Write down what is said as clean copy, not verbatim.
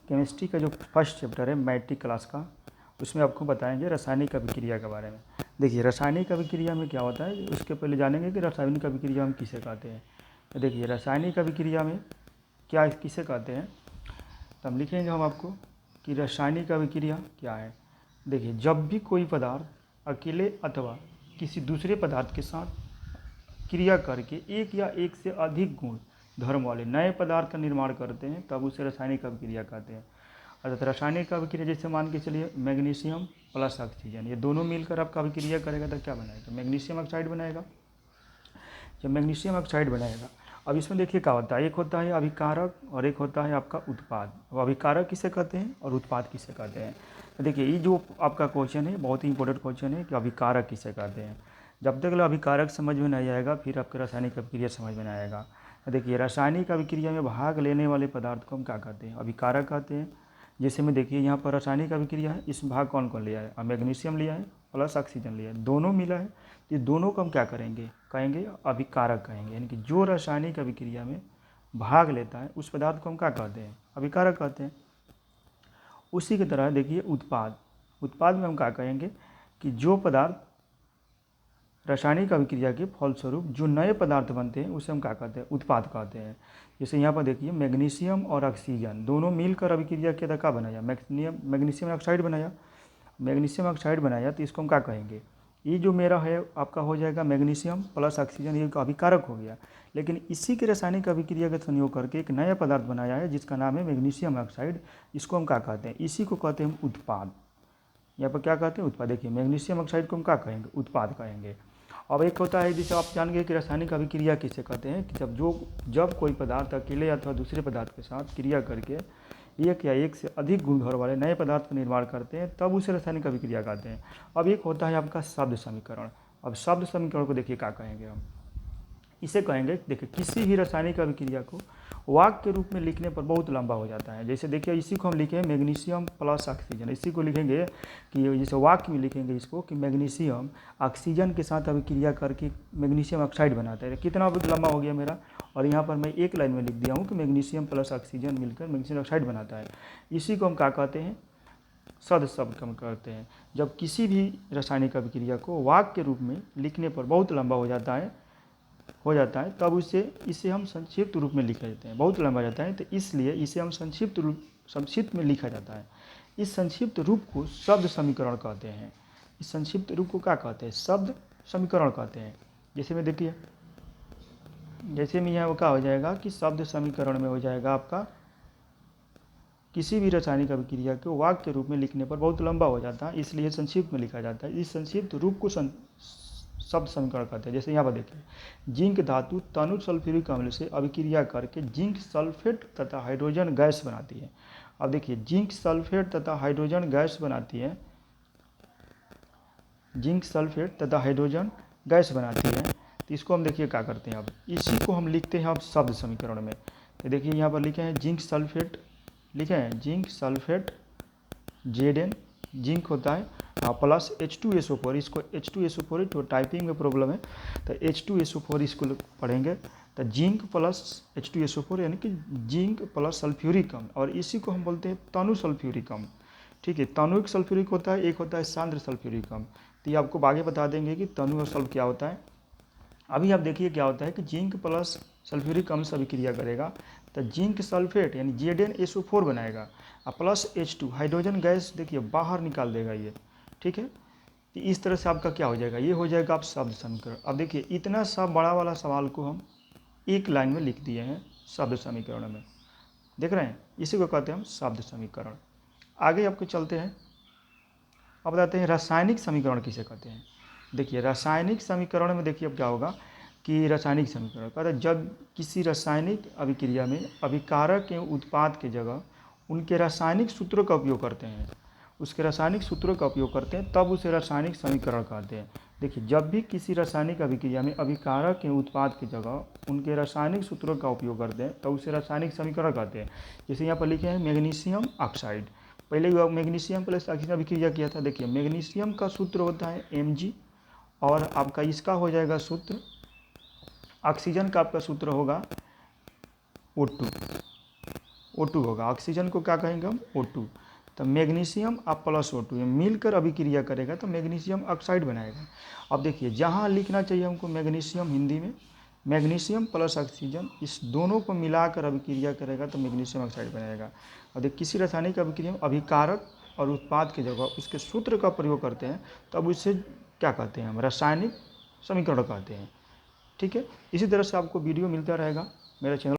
Chemistry का जो first chapter है मैट्रिक क्लास का, उसमें आपको बताएंगे रासायनिक अभिक्रिया के बारे में। देखिए रासायनिक अभिक्रिया में क्या होता है, उसके पहले जानेंगे कि रासायनिक अभिक्रिया हम किसे कहते हैं। तो देखिए रासायनिक अभिक्रिया में क्या किसे कहते हैं, तो हम लिखेंगे हम आपको कि रासायनिक अभिक्रिया क्या है। देखिए जब भी कोई पदार्थ अकेले अथवा किसी दूसरे पदार्थ के साथ क्रिया करके एक या एक से अधिक गुण धर्म वाले नए पदार्थ का निर्माण करते हैं, तब उसे रासायनिक अभिक्रिया कहते हैं। अर्थात रासायनिक अभिक्रिया जैसे मान के चलिए मैग्नीशियम प्लस ऑक्सीजन, ये दोनों मिलकर आपका अभिक्रिया करेगा तो क्या बनाएगा, मैग्नीशियम ऑक्साइड बनाएगा। जब मैग्नीशियम ऑक्साइड बनाएगा, अब इसमें देखिए क्या होता है, एक होता है अभिकारक और एक होता है आपका उत्पाद। अब अभिकारक किसे कहते हैं और उत्पाद किसे कहते हैं। तो देखिए ये जो आपका क्वेश्चन है बहुत ही इंपॉर्टेंट क्वेश्चन है कि अभिकारक किसे कहते हैं। जब तक अभिकारक समझ में नहीं आएगा फिर आपका रासायनिक अभिक्रिया समझ में नहीं आएगा। देखिए रासायनिक अभिक्रिया में भाग लेने वाले पदार्थ को हम क्या कहते हैं, अभिकारक कहते हैं। जैसे में देखिए यहाँ पर रासायनिक अभिक्रिया है, इस भाग कौन कौन लिया है, मैग्नीशियम लिया है प्लस ऑक्सीजन लिया है, दोनों मिला है, तो ये दोनों को हम क्या करेंगे, कहेंगे अभिकारक कहेंगे। यानी कि जो रासायनिक अभिक्रिया में भाग लेता है उस पदार्थ को हम क्या कहते हैं, अभिकारक कहते हैं। उसी की तरह देखिए उत्पाद, उत्पाद में हम क्या कहेंगे कि जो पदार्थ रासायनिक अभिक्रिया के फलस्वरूप जो नए पदार्थ बनते हैं उसे हम क्या कहते हैं, उत्पाद कहते हैं। जैसे यहाँ पर देखिए मैग्नीशियम और ऑक्सीजन दोनों मिलकर अभिक्रिया किया था, क्या बनाया, मैग्नीशियम ऑक्साइड बनाया। मैग्नीशियम ऑक्साइड बनाया तो इसको हम क्या कहेंगे, ये जो मेरा है आपका हो जाएगा मैग्नीशियम प्लस ऑक्सीजन, ये अभिकारक हो गया। लेकिन इसी के रासायनिक अभिक्रिया का संयोग करके एक नया पदार्थ बनाया है जिसका नाम है मैग्नीशियम ऑक्साइड, इसको हम क्या कहते हैं, इसी को कहते हैं हम उत्पाद। यहाँ पर क्या कहते हैं, उत्पाद। देखिए मैग्नीशियम ऑक्साइड को हम क्या कहेंगे, उत्पाद कहेंगे। अब एक होता है जिसे आप जान गए कि रासायनिक अभिक्रिया किसे कहते हैं, कि जब कोई पदार्थ अकेले अथवा दूसरे पदार्थ के साथ क्रिया करके एक या एक से अधिक गुणधर्म वाले नए पदार्थ का निर्माण करते हैं तब उसे रासायनिक अभिक्रिया कहते हैं। अब एक होता है आपका शब्द समीकरण। अब शब्द समीकरण को देखिए क्या कहेंगे हम, इसे कहेंगे देखिए किसी भी रासायनिक अभिक्रिया को वाक्य के रूप में लिखने पर बहुत लंबा हो जाता है। जैसे देखिए इसी को हम लिखें मैग्नीशियम प्लस ऑक्सीजन, इसी को लिखेंगे कि जैसे वाक्य में लिखेंगे इसको कि मैग्नीशियम ऑक्सीजन के साथ अभिक्रिया करके मैग्नीशियम ऑक्साइड बनाता है, कितना लंबा हो गया मेरा। और यहाँ पर मैं एक लाइन में लिख दिया हूँ कि मैग्नीशियम प्लस ऑक्सीजन मिलकर मैग्नीशियम ऑक्साइड बनाता है। इसी को हम क्या कहते हैं, सद शब्द कम करते हैं। जब किसी भी रासायनिक अभिक्रिया को वाक्य के रूप में लिखने पर बहुत लंबा हो जाता है तब इसे हम संक्षिप्त रूप में लिखा जाते हैं, बहुत लंबा जाता है तो इसलिए इसे हम संक्षिप्त में लिखा जाता है। इस संक्षिप्त रूप को शब्द समीकरण कहते हैं। इस संक्षिप्त रूप को क्या कहते हैं, शब्द समीकरण कहते हैं। जैसे में देखिए, जैसे में यहाँ क्या हो जाएगा कि शब्द समीकरण में हो जाएगा आपका किसी भी रासायनिक अभिक्रिया को वाक्य के रूप में लिखने पर बहुत लंबा हो जाता है, इसलिए संक्षिप्त में लिखा जाता है। इस संक्षिप्त रूप को शब्द समीकरण कहते हैं। जैसे यहाँ पर देखिए, जिंक धातु तनु सल्फ्यूरिक अम्ल से अभिक्रिया करके जिंक सल्फेट तथा हाइड्रोजन गैस बनाती है। अब देखिए जिंक सल्फेट तथा हाइड्रोजन गैस बनाती है, जिंक सल्फेट तथा हाइड्रोजन गैस बनाती है, तो इसको हम देखिए क्या करते हैं, अब इसी को हम लिखते हैं अब शब्द समीकरण में। तो देखिए यहाँ पर लिखे हैं जिंक सल्फेट, लिखे हैं जिंक सल्फेट Zn, जिंक होता है प्लस H2SO4, इसको H2SO4 तो टाइपिंग में प्रॉब्लम है तो H2SO4 इसको पढ़ेंगे। तो जिंक प्लस H2SO4 यानी कि जिंक प्लस सल्फ्यूरिक अम्ल, और इसी को हम बोलते हैं तनु सल्फ्यूरिक अम्ल। ठीक है, तनु एक सल्फ्यूरिक होता है, एक होता है सांद्र सल्फ्यूरिक अम्ल। तो ये आपको आगे बता देंगे कि तनु और सल्फ क्या होता है। अभी आप देखिए क्या होता है कि जिंक प्लस सल्फ्यूरिक अम्ल से अभिक्रिया करेगा तो जिंक सल्फेट यानी ZnSO4 बनाएगा और प्लस H2 हाइड्रोजन गैस देखिए बाहर निकाल देगा ये। ठीक है, तो इस तरह से आपका क्या हो जाएगा, ये हो जाएगा आप शब्द समीकरण। अब देखिए इतना सब बड़ा वाला सवाल को हम एक लाइन में लिख दिए हैं शब्द समीकरण में, देख रहे हैं, इसी को कहते हैं हम शब्द समीकरण। आगे आपको चलते हैं, अब बताते हैं रासायनिक समीकरण किसे कहते हैं। देखिए रासायनिक समीकरण में देखिए अब क्या होगा कि रासायनिक समीकरण कहते हैं जब किसी रासायनिक अभिक्रिया में अभिकारक एवं उत्पाद के जगह उनके रासायनिक सूत्रों का उपयोग करते हैं, उसके रासायनिक सूत्रों का उपयोग करते हैं तब उसे रासायनिक समीकरण कहते हैं। देखिए जब भी किसी रासायनिक अभिक्रिया में अभिकारक एवं उत्पाद की जगह उनके रासायनिक सूत्रों का उपयोग करते हैं तब उसे रासायनिक समीकरण कहते हैं। जैसे यहाँ पर लिखे हैं मैग्नीशियम ऑक्साइड, पहले मैग्नीशियम प्लस ऑक्सीजन अभिक्रिया किया था। देखिए मैग्नीशियम का सूत्र होता है Mg और आपका इसका हो जाएगा सूत्र, ऑक्सीजन का आपका सूत्र होगा O2। O2 होगा। ऑक्सीजन को क्या कहेंगे हम? O2। तो मैग्नीशियम और प्लस O2 ये मिलकर अभिक्रिया करेगा तो मैग्नीशियम ऑक्साइड बनाएगा। अब देखिए जहाँ लिखना चाहिए हमको मैग्नीशियम हिंदी में, मैग्नीशियम प्लस ऑक्सीजन इस दोनों को मिलाकर अभिक्रिया करेगा तो मैग्नीशियम ऑक्साइड बनेगा। और देखिए किसी रासायनिक अभिक्रिया में अभिकारक और उत्पाद की जगह उसके सूत्र का प्रयोग करते हैं तब उसे क्या कहते हैं? हम रासायनिक समीकरण कहते हैं। ठीक है, इसी तरह से आपको वीडियो मिलता रहेगा मेरे चैनल